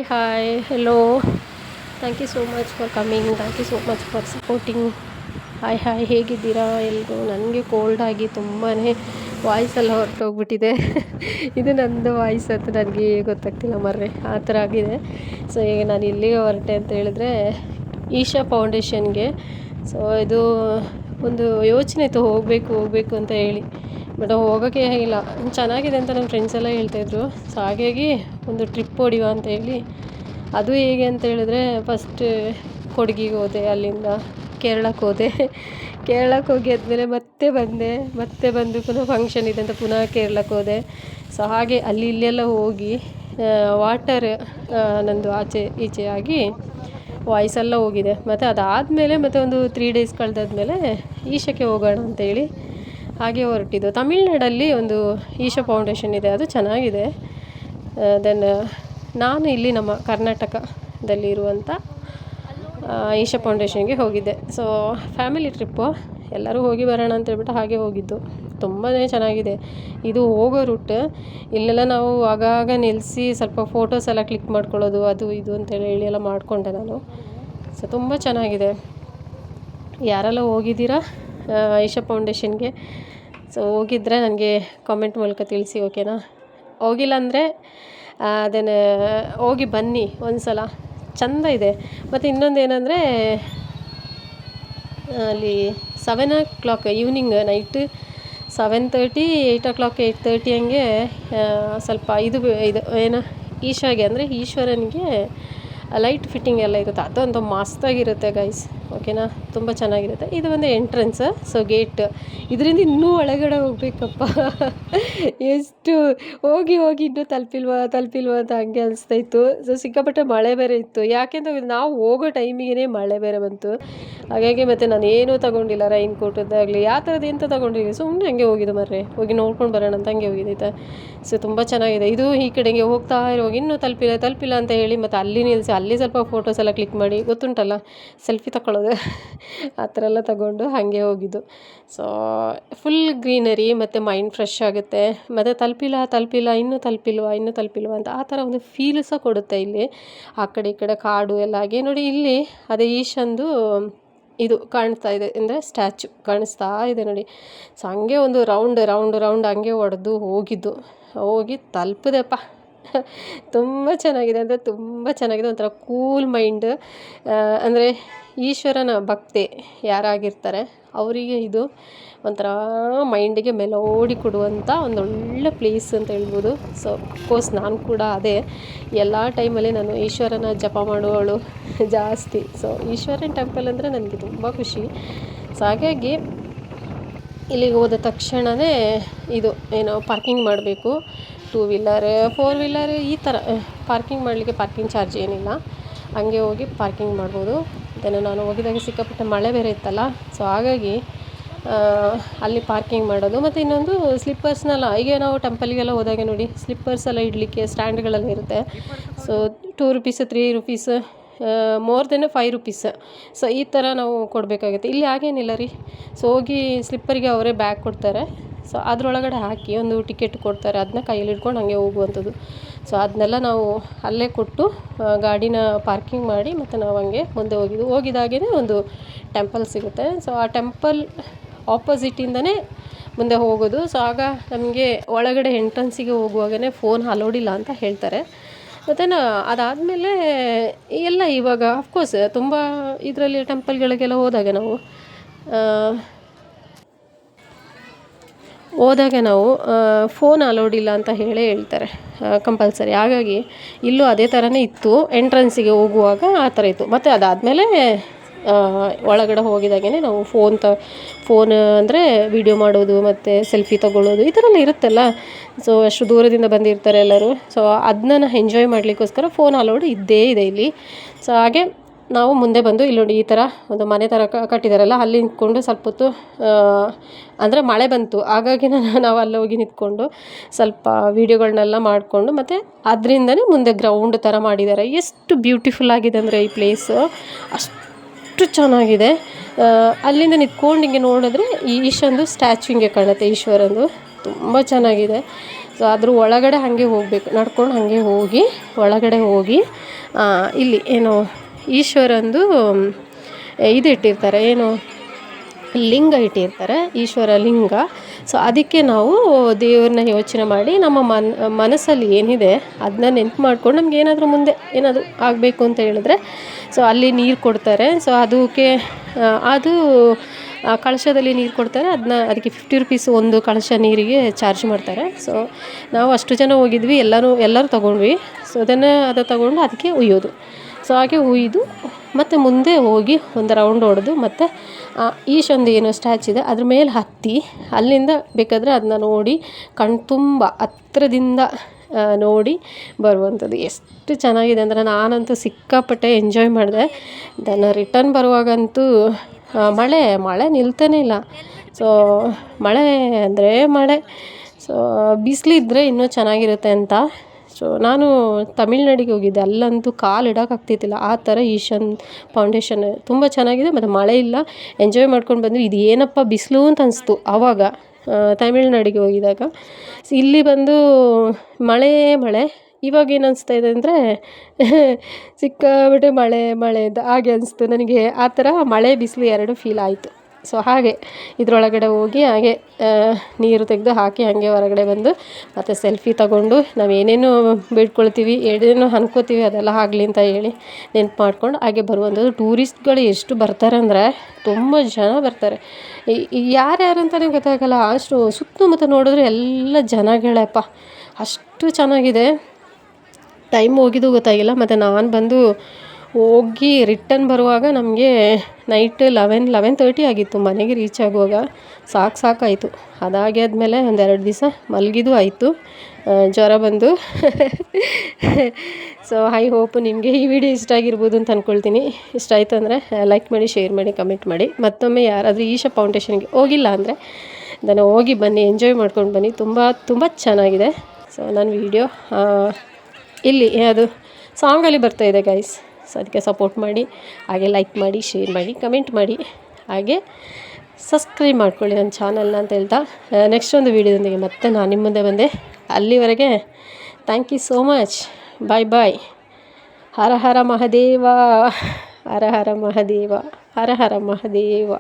Hi, hello. Thank you so much for coming. Thank you so much for supporting. Hi ಹೇಗಿದ್ದೀರಾ ಎಲ್ಲರೂ? ನನಗೆ cold ಆಗಿ ತುಂಬಾ ವಾಯ್ಸೆಲ್ಲ ಹೊರಟೋಗ್ಬಿಟ್ಟಿದೆ. ಇದು ನನ್ನದು ವಾಯ್ಸ್ ಅಂತ ನನಗೆ ಗೊತ್ತಾಗ್ತಿಲ್ಲ ಮರ್ರೆ, ಆ ಥರ ಆಗಿದೆ. ಸೊ ಈಗ ನಾನು ಇಲ್ಲಿಗೆ ಹೊರಟೆ ಅಂತ ಹೇಳಿದ್ರೆ ಈಶಾ ಫೌಂಡೇಶನ್ಗೆ. ಸೊ ಇದು ಒಂದು ಯೋಚನೆ ಇತ್ತು, ಹೋಗಬೇಕು ಅಂತ ಹೇಳಿ, ಬಟ್ ಹೋಗೋಕ್ಕೆ ಆಗಿಲ್ಲ. ಚೆನ್ನಾಗಿದೆ ಅಂತ ನಮ್ಮ ಫ್ರೆಂಡ್ಸ್ ಎಲ್ಲ ಹೇಳ್ತಾಯಿದ್ರು. ಸೊ ಹಾಗಾಗಿ ಒಂದು ಟ್ರಿಪ್ ಹೊಡಿವ ಅಂತ ಹೇಳಿ, ಅದು ಹೇಗೆ ಅಂತ ಹೇಳಿದ್ರೆ ಫಸ್ಟ್ ಕೊಡಗಿಗೆ ಹೋದೆ, ಅಲ್ಲಿಂದ ಕೇರಳಕ್ಕೆ ಹೋದೆ. ಕೇರಳಕ್ಕೆ ಹೋಗಿ ಆದಮೇಲೆ ಮತ್ತೆ ಬಂದು ಪುನಃ ಫಂಕ್ಷನ್ ಇದೆ ಅಂತ ಪುನಃ ಕೇರಳಕ್ಕೆ ಹೋದೆ. ಸೊ ಹಾಗೆ ಅಲ್ಲಿ ಇಲ್ಲೆಲ್ಲ ಹೋಗಿ ವಾಟರ್ ನಂದು ಆಚೆ ಈಚೆ ಆಗಿ ವಾಯ್ಸೆಲ್ಲ ಹೋಗಿದೆ. ಮತ್ತು ಅದಾದಮೇಲೆ ಮತ್ತೆ ಒಂದು 3 ಡೇಸ್ ಕಳೆದಾದ್ಮೇಲೆ ಈಶಕ್ಕೆ ಹೋಗೋಣ ಅಂತೇಳಿ ಹಾಗೆ ಹೊರಟಿದ್ದು. ತಮಿಳ್ನಾಡಲ್ಲಿ ಒಂದು ಈಶಾ ಫೌಂಡೇಶನ್ ಇದೆ, ಅದು ಚೆನ್ನಾಗಿದೆ. ದೆನ್ ನಾನು ಇಲ್ಲಿ ನಮ್ಮ ಕರ್ನಾಟಕದಲ್ಲಿರುವಂಥ ಈಶಾ ಫೌಂಡೇಶನ್ಗೆ ಹೋಗಿದ್ದೆ. ಸೊ ಫ್ಯಾಮಿಲಿ ಟ್ರಿಪ್ಪು, ಎಲ್ಲರೂ ಹೋಗಿ ಬರೋಣ ಅಂತೇಳ್ಬಿಟ್ಟು ಹಾಗೆ ಹೋಗಿದ್ದು. ತುಂಬಾ ಚೆನ್ನಾಗಿದೆ ಇದು ಹೋಗೋ ರೂಟ್. ಇಲ್ಲೆಲ್ಲ ನಾವು ಆಗಾಗ ನಿಲ್ಲಿಸಿ ಸ್ವಲ್ಪ ಫೋಟೋಸ್ ಎಲ್ಲ ಕ್ಲಿಕ್ ಮಾಡ್ಕೊಳ್ಳೋದು, ಅದು ಇದು ಅಂತೇಳಿ ಎಲ್ಲ ಮಾಡಿಕೊಂಡೆ ನಾನು. ಸೊ ತುಂಬ ಚೆನ್ನಾಗಿದೆ. ಯಾರೆಲ್ಲ ಹೋಗಿದ್ದೀರಾ ಈಶಾ ಫೌಂಡೇಶನ್ಗೆ? ಸೊ ಹೋಗಿದ್ದರೆ ನನಗೆ ಕಾಮೆಂಟ್ ಮೂಲಕ ತಿಳಿಸಿ, ಓಕೆನಾ? ಹೋಗಿಲ್ಲ ಅಂದರೆ ಅದನ್ನು ಹೋಗಿ ಬನ್ನಿ ಒಂದು ಸಲ, ಚೆಂದ ಇದೆ. ಮತ್ತು ಇನ್ನೊಂದು ಏನಂದರೆ ಅಲ್ಲಿ 7 o'clock ಈವ್ನಿಂಗ್ ನೈಟ್ 7:30 8 o'clock 8:30 ಹಂಗೆ ಸ್ವಲ್ಪ ಇದು ಏನು ಈಶಾಗೆ ಅಂದರೆ ಈಶ್ವರನಿಗೆ ಲೈಟ್ ಫಿಟ್ಟಿಂಗ್ ಎಲ್ಲ ಇರುತ್ತೆ. ಅದಂತೂ ಮಸ್ತಾಗಿರುತ್ತೆ ಗೈಸ್, ಓಕೆನಾ? ತುಂಬ ಚೆನ್ನಾಗಿರುತ್ತೆ. ಇದು ಒಂದು ಎಂಟ್ರೆನ್ಸ್, ಸೊ ಗೇಟ್. ಇದರಿಂದ ಇನ್ನೂ ಒಳಗಡೆ ಹೋಗ್ಬೇಕಪ್ಪ. ಎಷ್ಟು ಹೋಗಿ ಇನ್ನೂ ತಲುಪಿಲ್ವಾ ಅಂತ ಹಂಗೆ ಅನಿಸ್ತಾಯಿತ್ತು. ಸೊ ಸಿಕ್ಕಾಪಟ್ಟೆ ಮಳೆ ಬೇರೆ ಇತ್ತು. ಯಾಕೆಂತ ನಾವು ಹೋಗೋ ಟೈಮಿಗೆ ಮಳೆ ಬೇರೆ ಬಂತು. ಹಾಗಾಗಿ ಮತ್ತು ನಾನು ಏನೂ ತಗೊಂಡಿಲ್ಲ, ರೈನ್ ಕೋಟದ್ದಾಗಲಿ ಯಾವ ಥರದ್ದು ಎಂತ ತಗೊಂಡಿಲ್ಲ. ಸುಮ್ಮನೆ ಹಂಗೆ ಹೋಗಿದ್ದು ಮರ್ರೆ, ಹೋಗಿ ನೋಡ್ಕೊಂಡು ಬರೋಣ ಅಂತ ಹಂಗೆ ಹೋಗಿದ್ದಾಯ್ತಾ. ಸೊ ತುಂಬ ಚೆನ್ನಾಗಿದೆ. ಇದು ಈ ಕಡೆಗೆ ಹೋಗ್ತಾ ಇರುವಾಗ ಇನ್ನೂ ತಲುಪಿಲ್ಲ ಅಂತ ಹೇಳಿ ಮತ್ತು ಅಲ್ಲಿ ನಿಲ್ಲಿಸಿ ಅಲ್ಲಿ ಸ್ವಲ್ಪ ಫೋಟೋಸ್ ಎಲ್ಲ ಕ್ಲಿಕ್ ಮಾಡಿ, ಗೊತ್ತುಂಟಲ್ಲ ಸೆಲ್ಫಿ ತಗೊಳ್ಳೋದು, ಆ ಥರ ಎಲ್ಲ ತಗೊಂಡು ಹಾಗೆ ಹೋಗಿದ್ದು. ಸೊ ಫುಲ್ ಗ್ರೀನರಿ ಮತ್ತು ಮೈಂಡ್ ಫ್ರೆಶ್ ಆಗುತ್ತೆ. ಮತ್ತು ತಲುಪಿಲ್ಲ ಇನ್ನೂ ತಲುಪಿಲ್ವಾ ಅಂತ ಆ ಥರ ಒಂದು ಫೀಲ್ ಸಹ ಕೊಡುತ್ತೆ. ಇಲ್ಲಿ ಆ ಕಡೆ ಈ ಕಡೆ ಕಾಡು ಎಲ್ಲ ಹಾಗೆ ನೋಡಿ. ಇಲ್ಲಿ ಅದೇ ಈಶಂದು ಇದು ಕಾಣಿಸ್ತಾ ಇದೆ, ಅಂದರೆ ಸ್ಟ್ಯಾಚು ಕಾಣಿಸ್ತಾ ಇದೆ ನೋಡಿ. ಸೊ ಹಂಗೆ ಒಂದು ರೌಂಡ್ ಹಂಗೆ ಹೊಡೆದು ಹೋಗಿ ತಲುಪಿದೆಪ್ಪ. ತುಂಬ ಚೆನ್ನಾಗಿದೆ, ಅಂದರೆ ತುಂಬ ಚೆನ್ನಾಗಿದೆ. ಒಂಥರ ಕೂಲ್ ಮೈಂಡ್, ಅಂದರೆ ಈಶ್ವರನ ಭಕ್ತಿ ಯಾರಾಗಿರ್ತಾರೆ ಅವರಿಗೆ ಇದು ಒಂಥರ ಮೈಂಡಿಗೆ ಮೆಲೋಡಿ ಕೊಡುವಂಥ ಒಂದೊಳ್ಳೆ ಪ್ಲೇಸ್ ಅಂತ ಹೇಳ್ಬೋದು. ಸೊ ಅಫ್ಕೋರ್ಸ್ ನಾನು ಕೂಡ ಅದೇ ಎಲ್ಲ ಟೈಮಲ್ಲಿ ನಾನು ಈಶ್ವರನ ಜಪ ಮಾಡುವವಳು ಜಾಸ್ತಿ. ಸೊ ಈಶ್ವರನ ಟೆಂಪಲ್ ಅಂದರೆ ನನಗೆ ತುಂಬ ಖುಷಿ. ಸೊ ಹಾಗಾಗಿ ಇಲ್ಲಿಗೆ ಹೋದ ತಕ್ಷಣವೇ ಇದು ಏನೋ ಪಾರ್ಕಿಂಗ್ ಮಾಡಬೇಕು. 2 ವೀಲರ್ 4 ವೀಲರ್ ಈ ಥರ ಪಾರ್ಕಿಂಗ್ ಮಾಡಲಿಕ್ಕೆ ಪಾರ್ಕಿಂಗ್ ಚಾರ್ಜ್ ಏನಿಲ್ಲ, ಹಂಗೆ ಹೋಗಿ ಪಾರ್ಕಿಂಗ್ ಮಾಡ್ಬೋದು. ದೆನ್ ನಾನು ಹೋಗಿದಾಗ ಸಿಕ್ಕಾಪಟ್ಟೆ ಮಳೆ ಬೇರೆ ಇತ್ತಲ್ಲ, ಸೊ ಹಾಗಾಗಿ ಅಲ್ಲಿ ಪಾರ್ಕಿಂಗ್ ಮಾಡೋದು. ಮತ್ತು ಇನ್ನೊಂದು ಸ್ಲಿಪ್ಪರ್ಸ್ನೆಲ್ಲ, ಈಗ ನಾವು ಟೆಂಪಲ್ಗೆಲ್ಲ ಹೋದಾಗ ನೋಡಿ ಸ್ಲಿಪ್ಪರ್ಸ್ ಎಲ್ಲ ಇಡಲಿಕ್ಕೆ ಸ್ಟ್ಯಾಂಡ್ಗಳೆಲ್ಲ ಇರುತ್ತೆ. So 2 rupees 3 rupees more than 5 rupees. So ಈ ಥರ ನಾವು ಕೊಡಬೇಕಾಗುತ್ತೆ. ಇಲ್ಲಿ ಹಾಗೇನಿಲ್ಲ ರೀ. ಸೊ ಹೋಗಿ ಸ್ಲಿಪ್ಪರಿಗೆ ಅವರೇ ಬ್ಯಾಗ್ ಕೊಡ್ತಾರೆ. ಸೊ ಅದರೊಳಗಡೆ ಹಾಕಿ ಒಂದು ಟಿಕೆಟ್ ಕೊಡ್ತಾರೆ, ಅದನ್ನ ಕೈಯಲ್ಲಿ ಹಿಡ್ಕೊಂಡು ಹಾಗೆ ಹೋಗುವಂಥದ್ದು. ಸೊ ಅದನ್ನೆಲ್ಲ ನಾವು ಅಲ್ಲೇ ಕೊಟ್ಟು ಗಾಡಿನ ಪಾರ್ಕಿಂಗ್ ಮಾಡಿ ಮತ್ತು ನಾವು ಹಂಗೆ ಮುಂದೆ ಹೋಗಿದಾಗೇ ಒಂದು ಟೆಂಪಲ್ ಸಿಗುತ್ತೆ. ಸೊ ಆ ಟೆಂಪಲ್ ಆಪೋಸಿಟಿಂದನೇ ಮುಂದೆ ಹೋಗೋದು. ಸೊ ಆಗ ನಮಗೆ ಒಳಗಡೆ ಎಂಟ್ರೆನ್ಸಿಗೆ ಹೋಗುವಾಗಲೇ ಫೋನ್ ಅಲೋಡಿಲ್ಲ ಅಂತ ಹೇಳ್ತಾರೆ. ಮತ್ತು ಅದಾದಮೇಲೆ ಎಲ್ಲ ಇವಾಗ ಅಫ್ಕೋರ್ಸ್ ತುಂಬ ಇದರಲ್ಲಿ ಟೆಂಪಲ್ಗಳಿಗೆಲ್ಲ ಹೋದಾಗ ನಾವು ಫೋನ್ ಅಲೋಡಿಲ್ಲ ಅಂತ ಹೇಳ್ತಾರೆ ಕಂಪಲ್ಸರಿ. ಹಾಗಾಗಿ ಇಲ್ಲೂ ಅದೇ ಥರನೇ ಇತ್ತು. ಎಂಟ್ರೆನ್ಸಿಗೆ ಹೋಗುವಾಗ ಆ ಥರ ಇತ್ತು. ಮತ್ತು ಅದಾದಮೇಲೆ ಒಳಗಡೆ ಹೋಗಿದಾಗೇ ನಾವು ಫೋನ್ ಅಂದರೆ ವೀಡಿಯೋ ಮಾಡೋದು ಮತ್ತು ಸೆಲ್ಫಿ ತಗೊಳ್ಳೋದು ಈ ಥರ ಎಲ್ಲ ಇರುತ್ತಲ್ಲ. ಸೊ ಅಷ್ಟು ದೂರದಿಂದ ಬಂದಿರ್ತಾರೆ ಎಲ್ಲರೂ. ಸೊ ಅದನ್ನ ಎಂಜಾಯ್ ಮಾಡಲಿಕ್ಕೋಸ್ಕರ ಫೋನ್ ಅಲೋಡ್ ಇದ್ದೇ ಇದೆ ಇಲ್ಲಿ. ಸೊ ಹಾಗೆ ನಾವು ಮುಂದೆ ಬಂದು ಇಲ್ಲಿ ನೋಡಿ ಈ ಥರ ಒಂದು ಮನೆ ಥರ ಕಟ್ಟಿದಾರಲ್ಲ, ಅಲ್ಲಿ ನಿಂತ್ಕೊಂಡು ಸ್ವಲ್ಪ ಹೊತ್ತು, ಅಂದರೆ ಮಳೆ ಬಂತು ಹಾಗಾಗಿ ನಾವು ಅಲ್ಲಿ ಹೋಗಿ ನಿಂತ್ಕೊಂಡು ಸ್ವಲ್ಪ ವೀಡಿಯೋಗಳನ್ನೆಲ್ಲ ಮಾಡಿಕೊಂಡು, ಮತ್ತು ಅದರಿಂದನೇ ಮುಂದೆ ಗ್ರೌಂಡ್ ಥರ ಮಾಡಿದ್ದಾರೆ. ಎಷ್ಟು ಬ್ಯೂಟಿಫುಲ್ ಆಗಿದೆ ಅಂದರೆ ಈ ಪ್ಲೇಸು, ಅಷ್ಟು ಚೆನ್ನಾಗಿದೆ. ಅಲ್ಲಿಂದ ನಿಂತ್ಕೊಂಡು ಹಿಂಗೆ ನೋಡಿದ್ರೆ ಈಶಂದು ಸ್ಟ್ಯಾಚು ಹಿಂಗೆ ಕಾಣುತ್ತೆ, ಈಶ್ವರಂದು ತುಂಬ ಚೆನ್ನಾಗಿದೆ. ಸೊ ಅದ್ರ ಒಳಗಡೆ ಹಾಗೆ ಹೋಗಬೇಕು, ನಡ್ಕೊಂಡು ಹಾಗೆ ಹೋಗಿ ಒಳಗಡೆ ಹೋಗಿ ಇಲ್ಲಿ ಏನು ಈಶ್ವರಂದು ಇದು ಇಟ್ಟಿರ್ತಾರೆ, ಏನು ಲಿಂಗ ಇಟ್ಟಿರ್ತಾರೆ, ಈಶ್ವರ ಲಿಂಗ. ಸೊ ಅದಕ್ಕೆ ನಾವು ದೇವ್ರನ್ನ ಯೋಚನೆ ಮಾಡಿ ನಮ್ಮ ಮನಸ್ಸಲ್ಲಿ ಏನಿದೆ ಅದನ್ನ ನೆನ್ಪು ಮಾಡ್ಕೊಂಡು ನಮ್ಗೆ ಏನಾದರೂ ಮುಂದೆ ಏನಾದರೂ ಆಗಬೇಕು ಅಂತ ಹೇಳಿದ್ರೆ ಸೊ ಅಲ್ಲಿ ನೀರು ಕೊಡ್ತಾರೆ. ಸೊ ಅದಕ್ಕೆ ಅದು ಕಳಶದಲ್ಲಿ ನೀರು ಕೊಡ್ತಾರೆ, ಅದಕ್ಕೆ 50 ರೂಪೀಸ್ ಒಂದು ಕಳಶ ನೀರಿಗೆ ಚಾರ್ಜ್ ಮಾಡ್ತಾರೆ. ಸೊ ನಾವು ಅಷ್ಟು ಜನ ಹೋಗಿದ್ವಿ, ಎಲ್ಲರೂ ತೊಗೊಂಡ್ವಿ. ಸೊ ಅದು ತೊಗೊಂಡು ಅದಕ್ಕೆ ಉಯ್ಯೋದು. ಸೊ ಹಾಗೆ ಉಯ್ದು ಮತ್ತು ಮುಂದೆ ಹೋಗಿ ಒಂದು ರೌಂಡ್ ಹೊಡೆದು ಮತ್ತು ಈಶಂದು ಏನೋ ಸ್ಟ್ಯಾಚು ಇದೆ ಅದ್ರ ಮೇಲೆ ಹತ್ತಿ ಅಲ್ಲಿಂದ ಬೇಕಾದರೆ ಅದನ್ನ ನೋಡಿ ಕಣ್ತುಂಬ ಹತ್ರದಿಂದ ನೋಡಿ ಬರುವಂಥದ್ದು. ಎಷ್ಟು ಚೆನ್ನಾಗಿದೆ ಅಂದರೆ ನಾನಂತೂ ಸಿಕ್ಕಾಪಟ್ಟೆ ಎಂಜಾಯ್ ಮಾಡಿದೆ. ದೆನ್ ರಿಟರ್ನ್ ಬರುವಾಗಂತೂ ಮಳೆ ನಿಲ್ತಾನೇ ಇಲ್ಲ. ಸೊ ಮಳೆ ಅಂದರೆ ಮಳೆ. ಸೊ ಬಿಸಿಲಿದ್ರೆ ಇನ್ನೂ ಚೆನ್ನಾಗಿರುತ್ತೆ ಅಂತ. ಸೊ ನಾನು ತಮಿಳ್ನಾಡಿಗೆ ಹೋಗಿದ್ದೆ, ಅಲ್ಲಂತೂ ಕಾಲು ಇಡೋಕ್ಕಾಗ್ತಿದ್ದಿಲ್ಲ, ಆ ಥರ ಈಶಾನ್ ಫೌಂಡೇಶನ್ ತುಂಬ ಚೆನ್ನಾಗಿದೆ. ಮತ್ತು ಮಳೆ ಇಲ್ಲ, ಎಂಜಾಯ್ ಮಾಡ್ಕೊಂಡು ಬಂದ್ವಿ. ಇದು ಏನಪ್ಪ ಬಿಸಿಲು ಅಂತ ಅನಿಸ್ತು ಆವಾಗ ತಮಿಳ್ನಾಡಿಗೆ ಹೋಗಿದಾಗ. ಇಲ್ಲಿ ಬಂದು ಮಳೆ ಇವಾಗ ಏನು ಅನಿಸ್ತಾ ಇದೆ ಅಂದರೆ ಸಿಕ್ಕಾಬಿಟ್ಟೆ ಮಳೆ ಅಂತ ಹಾಗೆ ಅನಿಸ್ತು ನನಗೆ. ಆ ಥರ ಮಳೆ ಬಿಸಿಲು ಎರಡೂ ಫೀಲ್ ಆಯಿತು. ಸೊ ಹಾಗೆ ಇದರೊಳಗಡೆ ಹೋಗಿ ಹಾಗೆ ನೀರು ತೆಗೆದು ಹಾಕಿ ಹಾಗೆ ಹೊರಗಡೆ ಬಂದು ಮತ್ತು ಸೆಲ್ಫಿ ತಗೊಂಡು ನಾವೇನೇನು ಬೇಡ್ಕೊಳ್ತೀವಿ, ಏನೇನು ಅನ್ಕೋತೀವಿ ಅದೆಲ್ಲ ಆಗಲಿ ಅಂತ ಹೇಳಿ ನೆನ್ಪು ಮಾಡ್ಕೊಂಡು ಹಾಗೆ ಬರುವಂಥದ್ದು. ಟೂರಿಸ್ಟ್ಗಳು ಎಷ್ಟು ಬರ್ತಾರೆ ಅಂದರೆ ತುಂಬ ಜನ ಬರ್ತಾರೆ. ಯಾರ್ಯಾರು ಅಂತಲೇ ಗೊತ್ತಾಗಲ್ಲ, ಅಷ್ಟು ಸುತ್ತಮುತ್ತ ನೋಡಿದ್ರೆ ಎಲ್ಲ ಜನಗಳಪ್ಪ, ಅಷ್ಟು ಚೆನ್ನಾಗಿದೆ. ಟೈಮ್ ಹೋಗಿದ್ದು ಗೊತ್ತಾಗಿಲ್ಲ. ಮತ್ತು ನಾನು ಬಂದು ಹೋಗಿ ರಿಟರ್ನ್ ಬರುವಾಗ ನಮಗೆ ನೈಟ್ 11:30 ಆಗಿತ್ತು ಮನೆಗೆ ರೀಚ್ ಆಗುವಾಗ. ಸಾಕಾಯಿತು. ಅದಾಗಿ ಆದಮೇಲೆ ಒಂದೆರಡು ದಿವಸ ಮಲಗಿದ್ದು ಆಯಿತು, ಜ್ವರ ಬಂದು. ಸೊ ಐ ಹೋಪ್ ನಿಮಗೆ ಈ ವಿಡಿಯೋ ಇಷ್ಟ ಆಗಿರ್ಬೋದು ಅಂತ ಅಂದ್ಕೊಳ್ತೀನಿ. ಇಷ್ಟ ಆಯಿತು ಅಂದರೆ ಲೈಕ್ ಮಾಡಿ, ಶೇರ್ ಮಾಡಿ, ಕಮೆಂಟ್ ಮಾಡಿ. ಮತ್ತೊಮ್ಮೆ ಯಾರಾದರೂ ಈಶಾ ಫೌಂಡೇಶನ್ಗೆ ಹೋಗಿಲ್ಲ ಅಂದರೆ ಅದನ್ನು ಹೋಗಿ ಬನ್ನಿ, ಎಂಜಾಯ್ ಮಾಡ್ಕೊಂಡು ಬನ್ನಿ. ತುಂಬ ಚೆನ್ನಾಗಿದೆ. ಸೊ ನನ್ನ ವಿಡಿಯೋ ಇಲ್ಲಿ ಅದು ಸಾಂಗಲ್ಲಿ ಬರ್ತಾಯಿದೆ ಗೈಸ್. ಸೊ ಅದಕ್ಕೆ ಸಪೋರ್ಟ್ ಮಾಡಿ, ಹಾಗೆ ಲೈಕ್ ಮಾಡಿ, ಶೇರ್ ಮಾಡಿ, ಕಮೆಂಟ್ ಮಾಡಿ, ಹಾಗೆ ಸಬ್ಸ್ಕ್ರೈಬ್ ಮಾಡ್ಕೊಳ್ಳಿ ನನ್ನ ಚಾನಲ್ನ ಅಂತ ಹೇಳ್ತಾ ನೆಕ್ಸ್ಟ್ ಒಂದು ವೀಡಿಯೋದೊಂದಿಗೆ ಮತ್ತೆ ನಾನು ನಿಮ್ಮ ಮುಂದೆ ಬಂದೆ. ಅಲ್ಲಿವರೆಗೆ thank you so much. Bye. Hara Hara Mahadeva, Hara Hara Mahadeva, Hara Hara Mahadeva.